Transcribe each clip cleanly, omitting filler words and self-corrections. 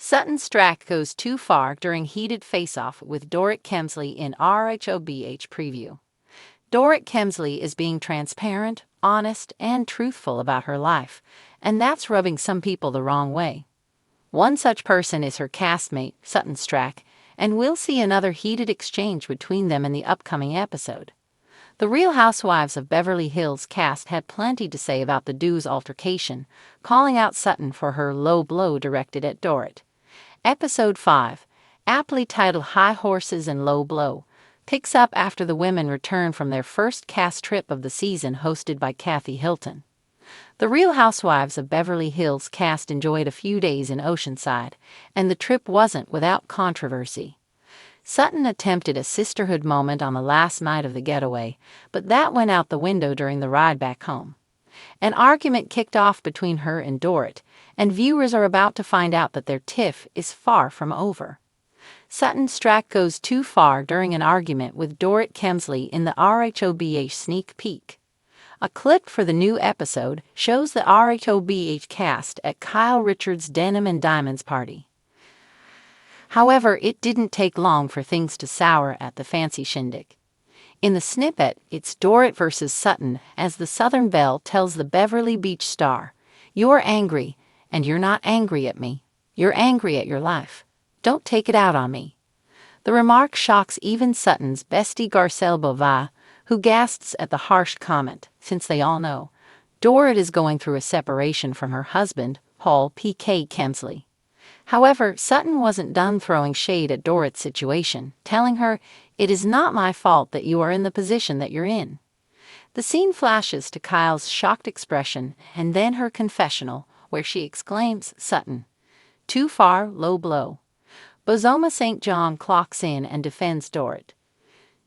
Sutton Stracke goes too far during heated face-off with Dorit Kemsley in RHOBH preview. Dorit Kemsley is being transparent, honest, and truthful about her life, and that's rubbing some people the wrong way. One such person is her castmate, Sutton Stracke, and we'll see another heated exchange between them in the upcoming episode. The Real Housewives of Beverly Hills cast had plenty to say about the duo's altercation, calling out Sutton for her low blow directed at Dorit. Episode 5, aptly titled High Horses and Low Blow, picks up after the women return from their first cast trip of the season hosted by Kathy Hilton. The Real Housewives of Beverly Hills cast enjoyed a few days in Oceanside, and the trip wasn't without controversy. Sutton attempted a sisterhood moment on the last night of the getaway, but that went out the window during the ride back home. An argument kicked off between her and Dorit, and viewers are about to find out that their tiff is far from over. Sutton Stracke goes too far during an argument with Dorit Kemsley in the RHOBH sneak peek. A clip for the new episode shows the RHOBH cast at Kyle Richards' Denim and Diamonds party. However, it didn't take long for things to sour at the fancy shindig. In the snippet, it's Dorit versus Sutton as the Southern Belle tells the Beverly Beach star, "You're angry, and you're not angry at me. You're angry at your life. Don't take it out on me." The remark shocks even Sutton's bestie Garcelle Beauvais, who gasps at the harsh comment, since they all know Dorit is going through a separation from her husband, Paul P.K. Kemsley. However, Sutton wasn't done throwing shade at Dorit's situation, telling her, "It is not my fault that you are in the position that you're in." The scene flashes to Kyle's shocked expression and then her confessional, where she exclaims, "Sutton, too far, low blow." Bozoma St. John clocks in and defends Dorit.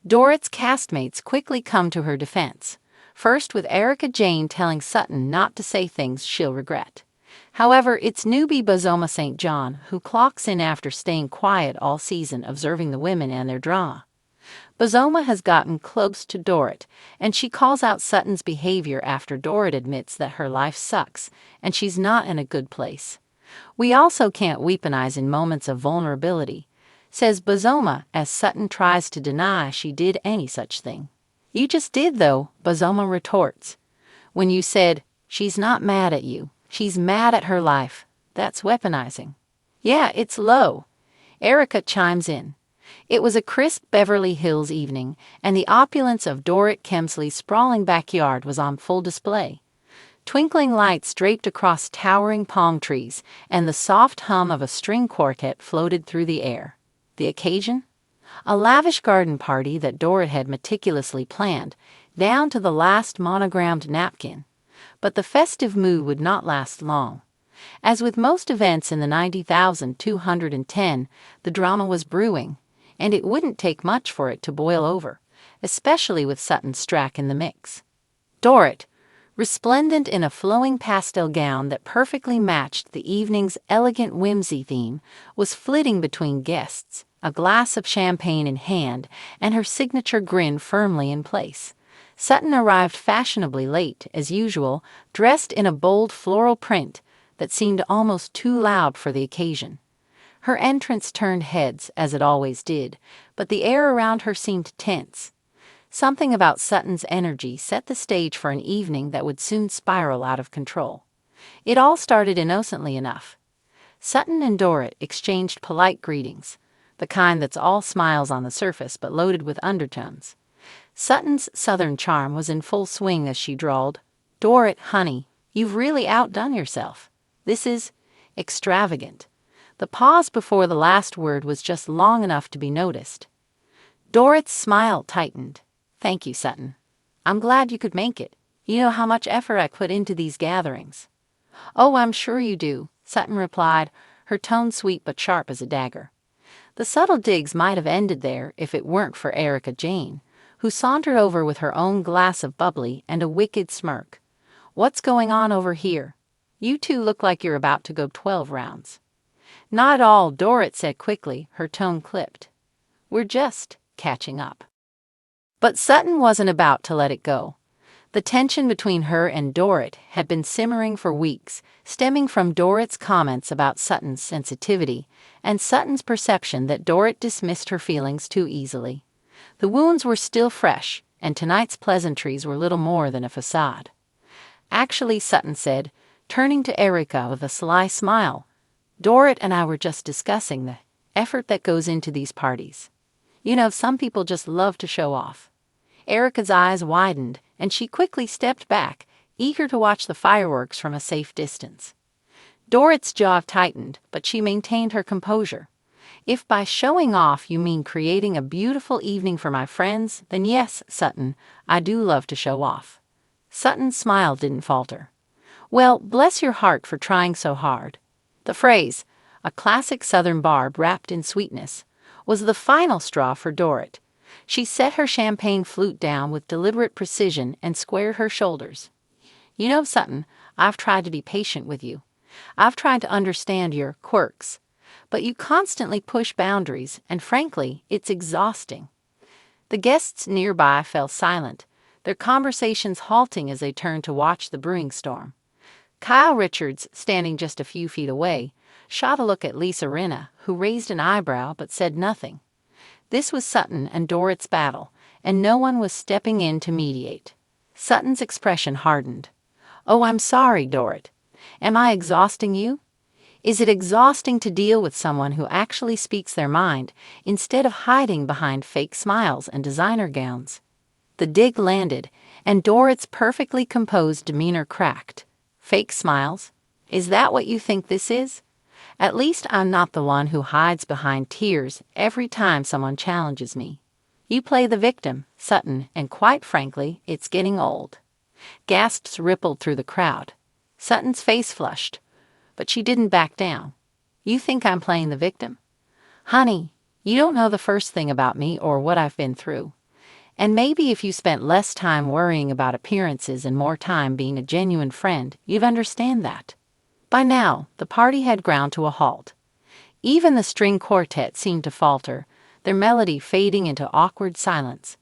Dorit's castmates quickly come to her defense, first with Erika Jayne telling Sutton not to say things she'll regret. However, it's newbie Bozoma St. John who clocks in after staying quiet all season observing the women and their drama. Bozoma has gotten close to Dorit, and she calls out Sutton's behavior after Dorit admits that her life sucks and she's not in a good place. "We also can't weaponize in moments of vulnerability," says Bozoma as Sutton tries to deny she did any such thing. "You just did, though," Bozoma retorts. "When you said, 'She's not mad at you, she's mad at her life,' that's weaponizing." "Yeah, it's low," Erika chimes in. It was a crisp Beverly Hills evening, and the opulence of Dorit Kemsley's sprawling backyard was on full display. Twinkling lights draped across towering palm trees, and the soft hum of a string quartet floated through the air. The occasion? A lavish garden party that Dorit had meticulously planned, down to the last monogrammed napkin. But the festive mood would not last long. As with most events in the 90,210, the drama was brewing, and it wouldn't take much for it to boil over, especially with Sutton Stracke in the mix. Dorit, resplendent in a flowing pastel gown that perfectly matched the evening's elegant whimsy theme, was flitting between guests, a glass of champagne in hand and her signature grin firmly in place. Sutton arrived fashionably late, as usual, dressed in a bold floral print that seemed almost too loud for the occasion. Her entrance turned heads, as it always did, but the air around her seemed tense. Something about Sutton's energy set the stage for an evening that would soon spiral out of control. It all started innocently enough. Sutton and Dorit exchanged polite greetings, the kind that's all smiles on the surface but loaded with undertones. Sutton's southern charm was in full swing as she drawled, "Dorit, honey, you've really outdone yourself. This is extravagant." The pause before the last word was just long enough to be noticed. Dorit's smile tightened. "Thank you, Sutton. I'm glad you could make it. You know how much effort I put into these gatherings." "Oh, I'm sure you do," Sutton replied, her tone sweet but sharp as a dagger. The subtle digs might have ended there if it weren't for Erika Jayne, who sauntered over with her own glass of bubbly and a wicked smirk. "What's going on over here? You two look like you're about to go 12 rounds." "Not at all," Dorit said quickly, her tone clipped. "We're just catching up." But Sutton wasn't about to let it go. The tension between her and Dorit had been simmering for weeks, stemming from Dorit's comments about Sutton's sensitivity and Sutton's perception that Dorit dismissed her feelings too easily. The wounds were still fresh, and tonight's pleasantries were little more than a facade. "Actually," Sutton said, turning to Erica with a sly smile, "Dorit and I were just discussing the effort that goes into these parties. You know, some people just love to show off." Erica's eyes widened, and she quickly stepped back, eager to watch the fireworks from a safe distance. Dorit's jaw tightened, but she maintained her composure. "If by showing off you mean creating a beautiful evening for my friends, then yes, Sutton, I do love to show off." Sutton's smile didn't falter. "Well, bless your heart for trying so hard." The phrase, a classic Southern barb wrapped in sweetness, was the final straw for Dorit. She set her champagne flute down with deliberate precision and squared her shoulders. "You know, Sutton, I've tried to be patient with you. I've tried to understand your quirks. But you constantly push boundaries, and frankly, it's exhausting." The guests nearby fell silent, their conversations halting as they turned to watch the brewing storm. Kyle Richards, standing just a few feet away, shot a look at Lisa Rinna, who raised an eyebrow but said nothing. This was Sutton and Dorit's battle, and no one was stepping in to mediate. Sutton's expression hardened. "Oh, I'm sorry, Dorit. Am I exhausting you? Is it exhausting to deal with someone who actually speaks their mind instead of hiding behind fake smiles and designer gowns?" The dig landed, and Dorit's perfectly composed demeanor cracked. "Fake smiles? Is that what you think this is? At least I'm not the one who hides behind tears every time someone challenges me. You play the victim, Sutton, and quite frankly, it's getting old." Gasps rippled through the crowd. Sutton's face flushed, but she didn't back down. "You think I'm playing the victim? Honey, you don't know the first thing about me or what I've been through. And maybe if you spent less time worrying about appearances and more time being a genuine friend, you'd understand that." By now, the party had ground to a halt. Even the string quartet seemed to falter, their melody fading into awkward silence.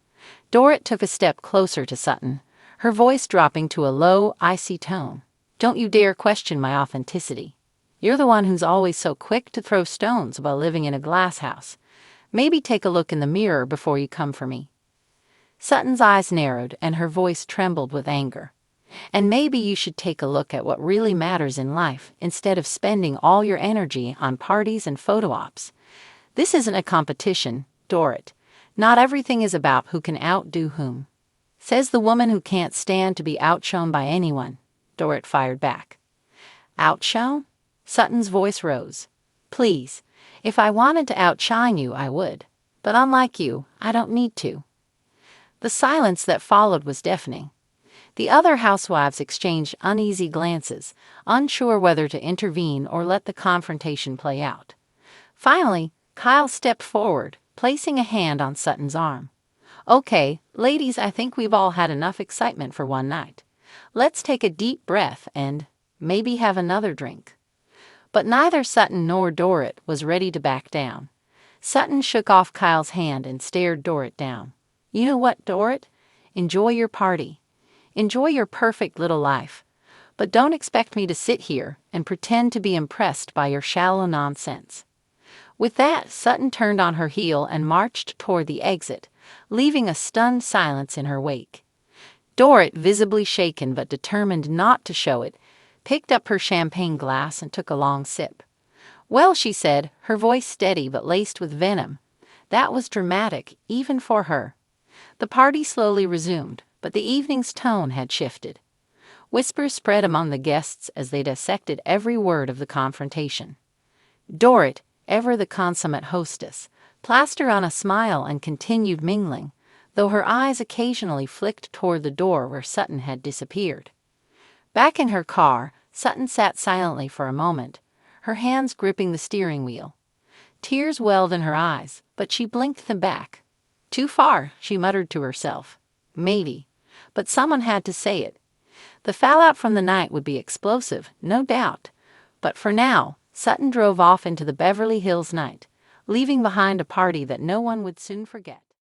Dorit took a step closer to Sutton, her voice dropping to a low, icy tone. "Don't you dare question my authenticity. You're the one who's always so quick to throw stones about living in a glass house. Maybe take a look in the mirror before you come for me." Sutton's eyes narrowed, and her voice trembled with anger. "And maybe you should take a look at what really matters in life instead of spending all your energy on parties and photo ops. This isn't a competition, Dorit. Not everything is about who can outdo whom." "Says the woman who can't stand to be outshone by anyone," Dorit fired back. "Outshone?" Sutton's voice rose. "Please, if I wanted to outshine you, I would. But unlike you, I don't need to." The silence that followed was deafening. The other housewives exchanged uneasy glances, unsure whether to intervene or let the confrontation play out. Finally, Kyle stepped forward, placing a hand on Sutton's arm. "Okay, ladies, I think we've all had enough excitement for one night. Let's take a deep breath and maybe have another drink." But neither Sutton nor Dorit was ready to back down. Sutton shook off Kyle's hand and stared Dorit down. "You know what, Dorit? Enjoy your party. Enjoy your perfect little life. But don't expect me to sit here and pretend to be impressed by your shallow nonsense." With that, Sutton turned on her heel and marched toward the exit, leaving a stunned silence in her wake. Dorit, visibly shaken but determined not to show it, picked up her champagne glass and took a long sip. "Well," she said, her voice steady but laced with venom, "that was dramatic, even for her." The party slowly resumed, but the evening's tone had shifted. Whispers spread among the guests as they dissected every word of the confrontation. Dorit, ever the consummate hostess, plastered on a smile and continued mingling, though her eyes occasionally flicked toward the door where Sutton had disappeared. Back in her car, Sutton sat silently for a moment, her hands gripping the steering wheel. Tears welled in her eyes, but she blinked them back. "Too far," she muttered to herself. "Maybe. But someone had to say it." The fallout from the night would be explosive, no doubt. But for now, Sutton drove off into the Beverly Hills night, leaving behind a party that no one would soon forget.